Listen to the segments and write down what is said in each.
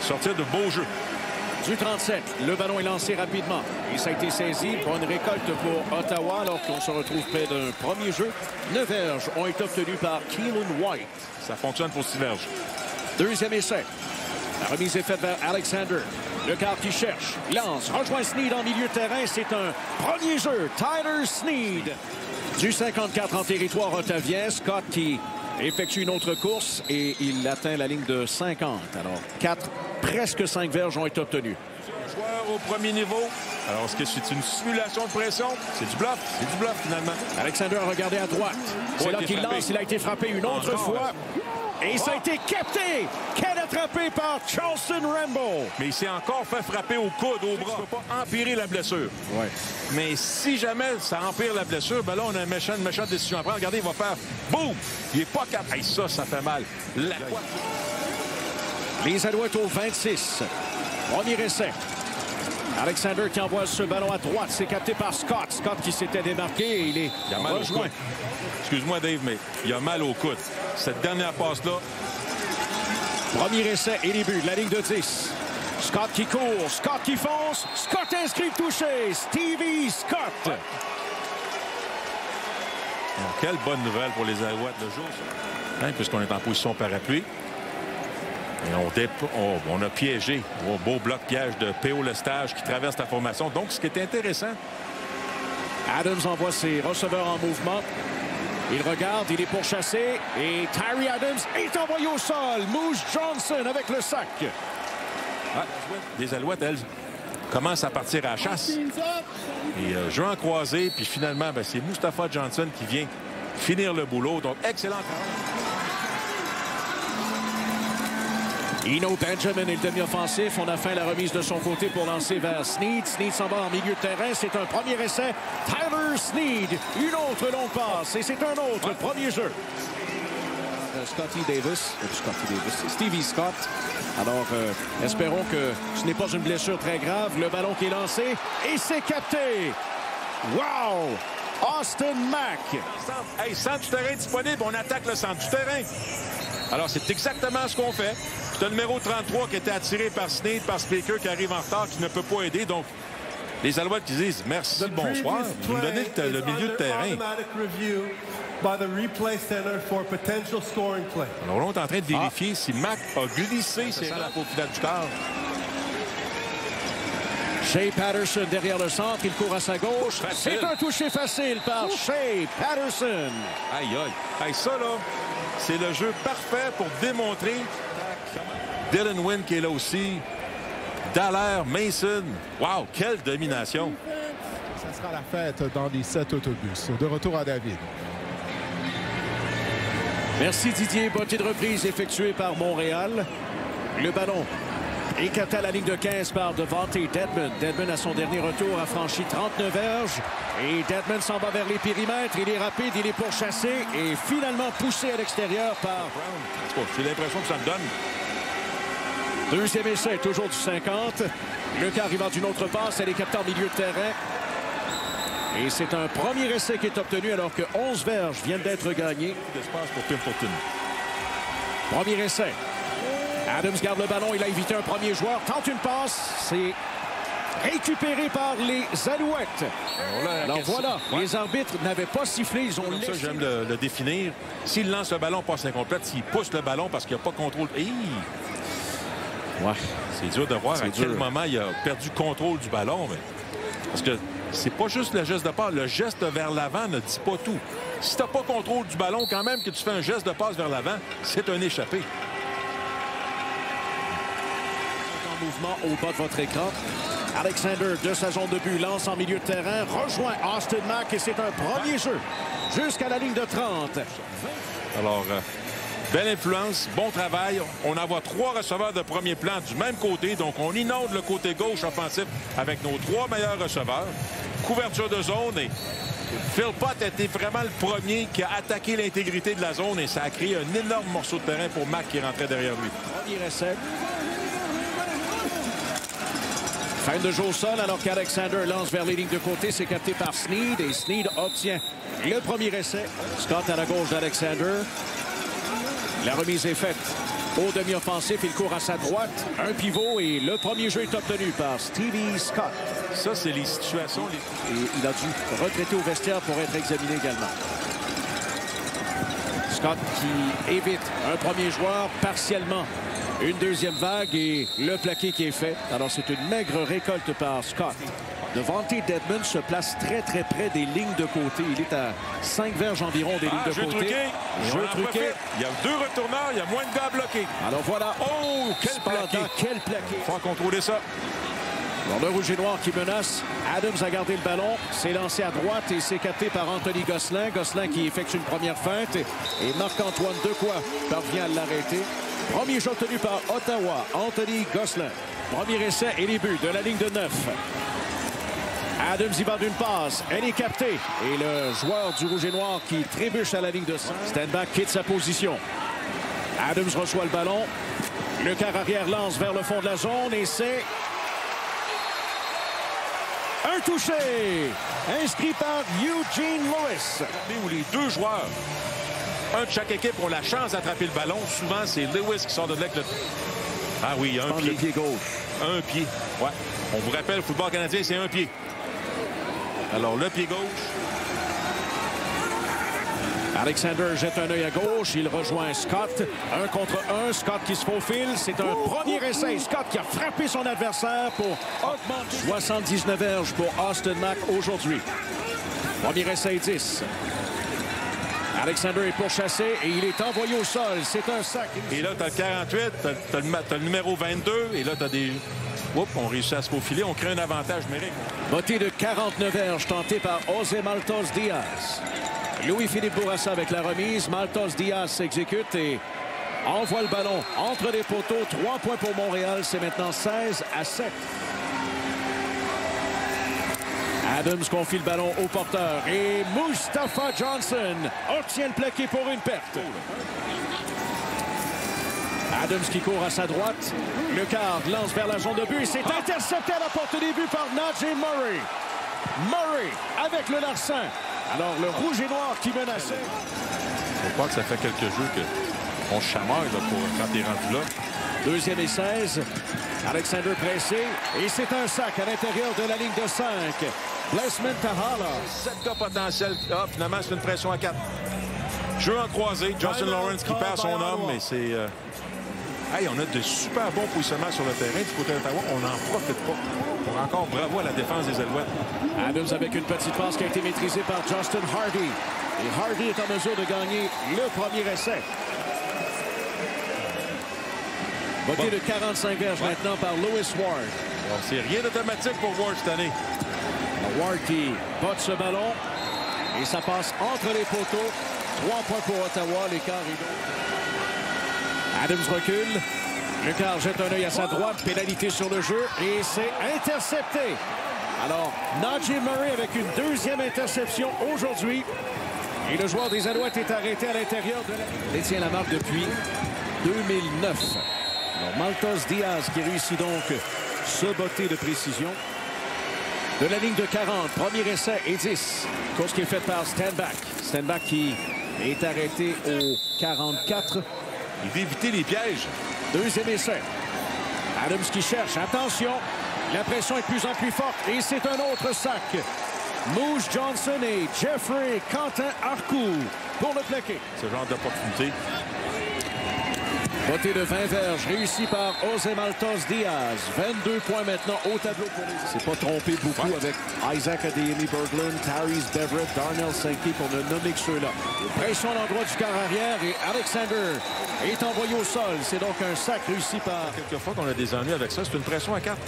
sortir de beaux jeux. Du 37, le ballon est lancé rapidement. Et ça a été saisi. Bonne récolte pour Ottawa alors qu'on se retrouve près d'un premier jeu. 9 verges ont été obtenues par Keelan White. Ça fonctionne pour 6 verges. Deuxième essai. La remise est faite vers Alexander. Le quart qui cherche. Lance. Rejoint Sneed en milieu de terrain. C'est un premier jeu. Tyler Sneed. Du 54 en territoire ottavien. Scott qui effectue une autre course et il atteint la ligne de 50. Alors, 4, presque 5 verges ont été obtenues. Joueur au premier niveau. Alors, est-ce que c'est une simulation de pression? C'est du bluff. C'est du bluff, finalement. Alexander a regardé à droite. C'est là qu'il lance. Il a été frappé une autre fois. Et ça a été capté. Quel attrapé par Charleston Rambo. Mais il s'est encore fait frapper au coude, au bras. Ça ne peut pas empirer la blessure. Ouais. Mais si jamais ça empire la blessure, ben là, on a une méchante décision à prendre. Regardez, il va faire boum. Il n'est pas capable. Hey, ça fait mal. Les Alouettes au 26. Premier essai. Alexander qui envoie ce ballon à droite. C'est capté par Scott. Scott qui s'était démarqué et il est rejoint. Excuse-moi, Dave, mais il a mal au coude. Cette dernière passe-là. Premier essai et début de la ligne de 10. Scott qui court. Scott qui fonce. Scott inscrit touché. Stevie Scott. Alors, quelle bonne nouvelle pour les Alouettes le jour, ça. Hein, puisqu'on est en position parapluie. Et on a piégé au beau bloc piège de P.O. Lestage qui traverse la formation. Donc, ce qui est intéressant. Adams envoie ses receveurs en mouvement. Il regarde, il est pourchassé. Et Tyree Adams est envoyé au sol. Moose Johnson avec le sac. Ah, les Alouettes, elles, commencent à partir à la chasse. Et jeu en croisé. Puis finalement, ben, c'est Mustapha Johnson qui vient finir le boulot. Donc, excellent travail. Eno Benjamin est le demi-offensif. On a fait la remise de son côté pour lancer vers Sneed. Sneed s'en va en milieu de terrain. C'est un premier essai. Tyler Sneed. Une autre longue passe. Et c'est un autre premier jeu. Stevie Scott. Alors, espérons que ce n'est pas une blessure très grave. Le ballon qui est lancé. Et c'est capté. Wow! Austin Mack. Hey, centre du terrain disponible. On attaque le centre du terrain. Alors, c'est exactement ce qu'on fait. C'est le numéro 33 qui était attiré par Sneed, par Speaker qui arrive en retard, qui ne peut pas aider. Donc, les Alouettes qui disent merci, bonsoir. Vous nous donnez le milieu de terrain. Alors là, on est en train de vérifier si Mack a glissé. C'est la faute finale du quart. Shea Patterson derrière le centre. Il court à sa gauche. C'est un toucher facile par Shea Patterson. Aïe, aïe. Hey, ça, là, c'est le jeu parfait pour démontrer. Dylan Wynn qui est là aussi. Dallaire, Mason. Wow, quelle domination. Ça sera la fête dans les 7 autobus. De retour à David. Merci Didier. Botté de reprise effectuée par Montréal. Le ballon écarté à la ligne de 15 par Devontae Dedmon. Dedmon, à son dernier retour, a franchi 39 verges. Et Dedmon s'en va vers les périmètres. Il est rapide, il est pourchassé et finalement poussé à l'extérieur par Brown. J'ai l'impression que ça me donne. Deuxième essai, toujours du 50. Le quart arrivant d'une autre passe. Elle est captée en milieu de terrain. Et c'est un premier essai qui est obtenu alors que 11 verges viennent d'être gagnées. D'espace pour Pimpleton. Premier essai. Adams garde le ballon. Il a évité un premier joueur. Tente une passe. C'est récupéré par les Alouettes. Alors voilà, les arbitres n'avaient pas sifflé. Ils ont laissé. Ça, j'aime le définir. S'il lance le ballon, passe incomplète. S'il pousse le ballon parce qu'il n'y a pas de contrôle. Ouais. C'est dur de voir à quel moment il a perdu contrôle du ballon. Mais... Parce que c'est pas juste le geste de passe. Le geste vers l'avant ne dit pas tout. Si tu n'as pas contrôle du ballon, quand même que tu fais un geste de passe vers l'avant, c'est un échappé. En mouvement au bas de votre écran. Alexander de sa zone de but lance en milieu de terrain. Rejoint Austin Mack et c'est un premier jeu jusqu'à la ligne de 30. Alors... belle influence, bon travail. On envoie 3 receveurs de premier plan du même côté. Donc, on inonde le côté gauche offensif avec nos 3 meilleurs receveurs. Couverture de zone. Et Phil Pott a été vraiment le premier qui a attaqué l'intégrité de la zone. Et ça a créé un énorme morceau de terrain pour Mack qui rentrait derrière lui. Premier essai. Fin de jeu au sol alors qu'Alexander lance vers les lignes de côté. C'est capté par Sneed. Et Sneed obtient le premier essai. Scott à la gauche d'Alexander. La remise est faite. au demi-offensif. Il court à sa droite. Un pivot et le premier jeu est obtenu par Stevie Scott. Ça, c'est les situations. Et il a dû retraiter au vestiaire pour être examiné également. Scott qui évite un premier joueur partiellement. Une deuxième vague et le plaqué qui est fait. Alors, c'est une maigre récolte par Scott. Devante Dedmon se place très près des lignes de côté. Il est à 5 verges environ des lignes de côté. Jeu truqué. Il y a 2 retourneurs, il y a moins de gars bloqués. Alors voilà. Oh, quel plaqué. Quel plaqué. Il faut contrôler ça. Alors, le rouge et noir qui menace. Adams a gardé le ballon. C'est lancé à droite et c'est capté par Anthony Gosselin. Gosselin qui effectue une première feinte. Et Marc-Antoine Dequoy parvient à l'arrêter. Premier jeu obtenu par Ottawa. Anthony Gosselin. Premier essai et les buts de la ligne de 9. Adams y va d'une passe. Elle est captée. Et le joueur du rouge et noir qui trébuche à la ligne de 5. Stenback quitte sa position. Adams reçoit le ballon. Le quart arrière lance vers le fond de la zone et c'est un touché. Inscrit par Eugene Lewis. Où les 2 joueurs, un de chaque équipe, ont la chance d'attraper le ballon. Souvent, c'est Lewis qui sort de là avec le... Ah oui, un pied. Le pied gauche. Un pied. Ouais. On vous rappelle, le football canadien, c'est un pied. Alors, le pied gauche. Alexander jette un œil à gauche. Il rejoint Scott. 1 contre 1. Scott qui se faufile. C'est un premier essai. Scott qui a frappé son adversaire pour augmenter. 79 verges pour Austin Mack aujourd'hui. Premier essai 10. Alexander est pourchassé et il est envoyé au sol. C'est un sac. Et là, tu as le 48, tu as le numéro 22. Et là, tu as des... Oups, on réussit à se faufiler. On crée un avantage numérique. Botté de 49 verges tenté par José Maltos Diaz. Louis-Philippe Bourassa avec la remise. Maltos Diaz s'exécute et envoie le ballon entre les poteaux. 3 points pour Montréal. C'est maintenant 16-7. Adams confie le ballon au porteur. Et Mustafa Johnson obtient le plaqué pour une perte. Adams qui court à sa droite. Le quart lance vers la zone de but. C'est intercepté à la portée des buts par Najee Murray. Murray avec le larcin. Alors, le rouge et noir qui menaçait. Je crois que ça fait quelques jeux qu'on chamaille quand t'es rendu là. Deuxième et 16. Alexander pressé. Et c'est un sac à l'intérieur de la ligne de 5. Blessman Tahala. 7 gars potentiels. Ah, finalement, c'est une pression à 4. Jeu en croisé. Justin Lawrence qui perd son homme, mais c'est... Hey, on a de super bons positionnements sur le terrain du côté d'Ottawa. On n'en profite pas. Pour encore bravo à la défense des Alouettes. Adams avec une petite passe qui a été maîtrisée par Justin Hardy. Et Hardy est en mesure de gagner le premier essai. Botté de 45 verges maintenant par Lewis Ward. C'est rien d'automatique pour Ward cette année. Ward qui botte ce ballon. Et ça passe entre les poteaux. 3 points pour Ottawa. L'écart est long. Adams recule. Le quart jette un œil à sa droite. Pénalité sur le jeu. Et c'est intercepté. Alors, Najee Murray avec une deuxième interception aujourd'hui. Et le joueur des Alouettes est arrêté à l'intérieur de la... détient la marque depuis 2009. Alors, Maltos Diaz qui réussit donc ce botté de précision. De la ligne de 40, premier essai et 10. Course qui est faite par Stenback. Stenback qui est arrêté au 44. Il veut éviter les pièges. Deuxième essai. Adams qui cherche. Attention. La pression est de plus en plus forte. Et c'est un autre sac. Moose Johnson et Jeffrey Quentin Arcou pour le plaqué. Ce genre d'opportunité. Botté de 20 verges, réussi par José Maltos Diaz. 22 points maintenant au tableau pour les... C'est pas trompé beaucoup avec Isaac Adeyemi Berglund, Tyrese Beverett, Darnell Sankey pour ne nommer que ceux-là. Pression à l'endroit du quart arrière et Alexander est envoyé au sol. C'est donc un sac réussi par... Quelquefois qu'on a des ennuis avec ça, c'est une pression à 4.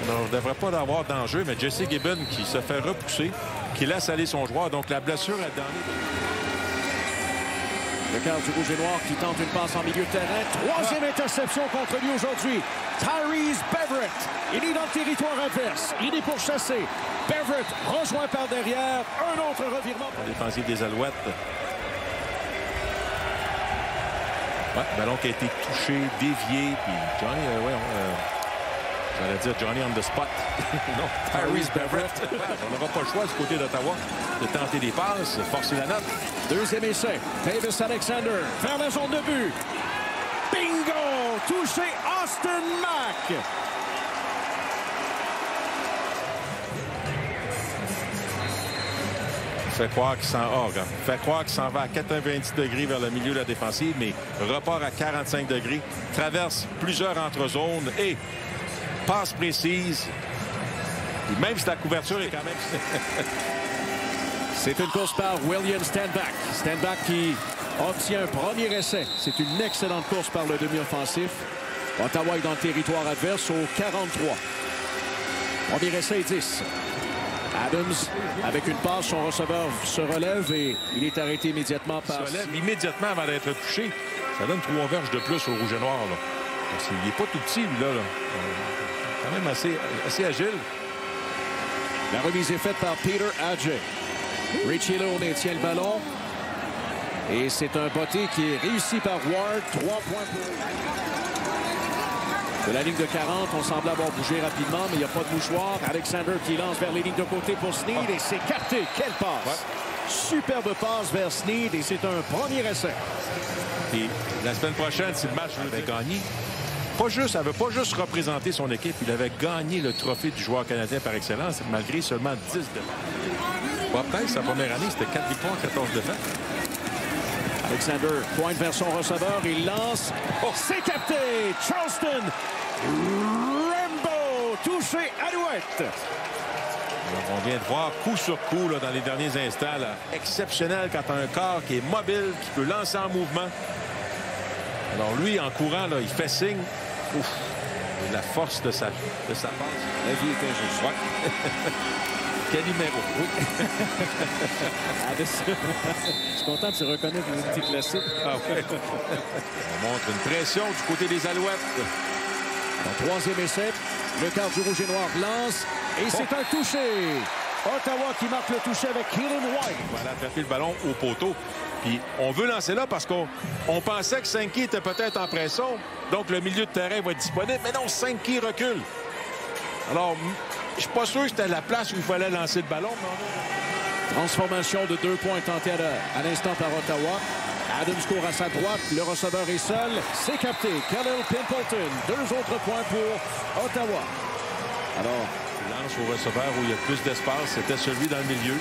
On ne devrait pas avoir d'enjeu, mais Jesse Gibbon qui se fait repousser, qui laisse aller son joueur. Donc la blessure est dans le quart du rouge et noir qui tente une passe en milieu de terrain. Troisième interception contre lui aujourd'hui. Tyrese Beverett. Il est dans le territoire adverse. Il est pourchassé. Beverett rejoint par derrière. Un autre revirement. Défensif des Alouettes. Ouais, ballon qui a été touché, dévié. Puis Johnny, j'allais dire Johnny on the spot. Non, Tyrese Beverett. On n'aura pas le choix du côté d'Ottawa de tenter des passes, forcer la note. Deuxième essai. Davis Alexander vers la zone de but. Bingo! touché Austin Mack. Fait croire qu'il s'en va à 90 degrés vers le milieu de la défensive, mais repart à 45 degrés, traverse plusieurs entre-zones et passe précise. Et même si la couverture est quand même... C'est une course par William Stanback. Stanback qui obtient un premier essai. C'est une excellente course par le demi-offensif. Ottawa est dans le territoire adverse au 43. Premier essai 10. Adams, avec une passe, son receveur se relève et il est arrêté immédiatement par... Il se relève immédiatement avant d'être touché. Ça donne 3 verges de plus au rouge et noir. Là. Il n'est pas tout petit, lui, là. Quand même assez agile. La remise est faite par Peter Adjei. Richie Launay tient le ballon. Et c'est un botté qui est réussi par Ward. 3 points pour... De la ligne de 40, on semble avoir bougé rapidement, mais il n'y a pas de mouchoir. Alexander qui lance vers les lignes de côté pour Sneed et c'est capté. Quelle passe! Ouais. Superbe passe vers Sneed et c'est un premier essai. Et la semaine prochaine, si le match avait gagné, ça ne veut pas juste représenter son équipe, il avait gagné le trophée du joueur canadien par excellence, malgré seulement 10 défaites. Peut-être sa première année, c'était 4 victoires, 14 défaites. Alexander pointe vers son receveur, il lance. Oh, c'est capté! Charleston! Rambo! Touché Alouette! Alors, on vient de voir coup sur coup là, dans les derniers instants. Là, exceptionnel quand tu as un corps qui est mobile, qui peut lancer en mouvement. Alors lui, en courant, là, il fait signe. Ouf! Et la force de sa passe. La vie est injuste. Ouais. Quel numéro? Oui. Je suis content que tu reconnaisses le petit classique. Ah ouais. On montre une pression du côté des Alouettes. En troisième essai, le quart du rouge et noir lance et c'est un touché. Ottawa qui marque le touché avec Keelan White. Voilà, attraper le ballon au poteau. Puis on veut lancer là parce qu'on pensait que Sankey était peut-être en pression. Donc le milieu de terrain va être disponible. Mais non, Sankey recule. Alors, je suis pas sûr que c'était la place où il fallait lancer le ballon. Transformation de 2 points tentée à l'instant par Ottawa. Adams court à sa droite. Le receveur est seul. C'est capté. Khalil Pimpleton. 2 autres points pour Ottawa. Alors, lance au receveur où il y a plus d'espace. C'était celui dans le milieu.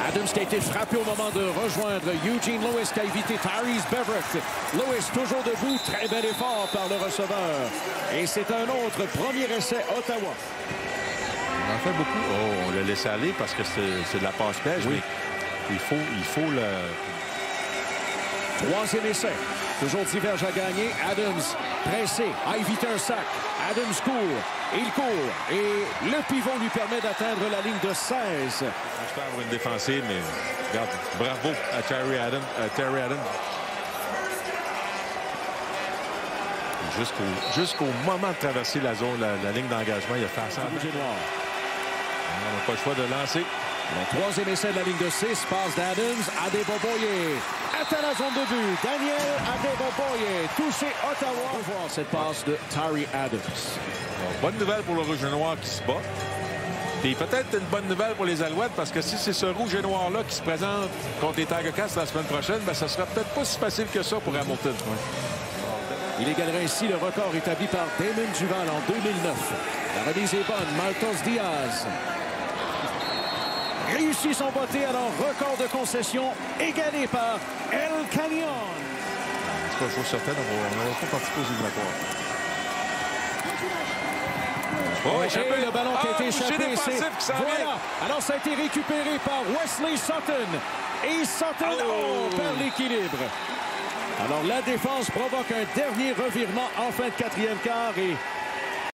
Adams qui a été frappé au moment de rejoindre Eugene Lewis qui a évité Tyrese Beverett. Lewis toujours debout. Très bel effort par le receveur. Et c'est un autre premier essai Ottawa. On en fait beaucoup. Oh, on l'a laissé aller parce que c'est de la passe-pêche. Oui. Mais il faut le... Troisième essai. Toujours diverge à gagner. Adams pressé, a évité un sac. Adams court. Il court. Et le pivot lui permet d'atteindre la ligne de 16. Je peux avoir une défensive, mais regarde, bravo à Terry Adams. Jusqu'au moment de traverser la zone, la ligne d'engagement, il a fait ça. On n'a pas le choix de lancer. Le troisième essai de la ligne de 6, passe d'Adams, Adeboboye. Atteint la zone de but. Daniel Adeboboye. Touché Ottawa. On va voir cette passe de Tyree Adams. Alors, bonne nouvelle pour le rouge et noir qui se bat. Puis peut-être une bonne nouvelle pour les Alouettes parce que si c'est ce rouge et noir-là qui se présente contre les Tiger Cats la semaine prochaine, ben, ça sera peut-être pas si facile que ça pour Hamilton. Il égalera ainsi le record établi par Damon Duval en 2009. La remise est bonne. Martos Diaz réussit son botté, alors record de concession égalé par El Canyon. C'est pas chose certaine, on n'aura pas participé aux éliminatoires. Et le ballon qui a été échappé, c'est... Voilà. Alors ça a été récupéré par Wesley Sutton. Et Sutton perd l'équilibre. Alors la défense provoque un dernier revirement en fin de quatrième quart et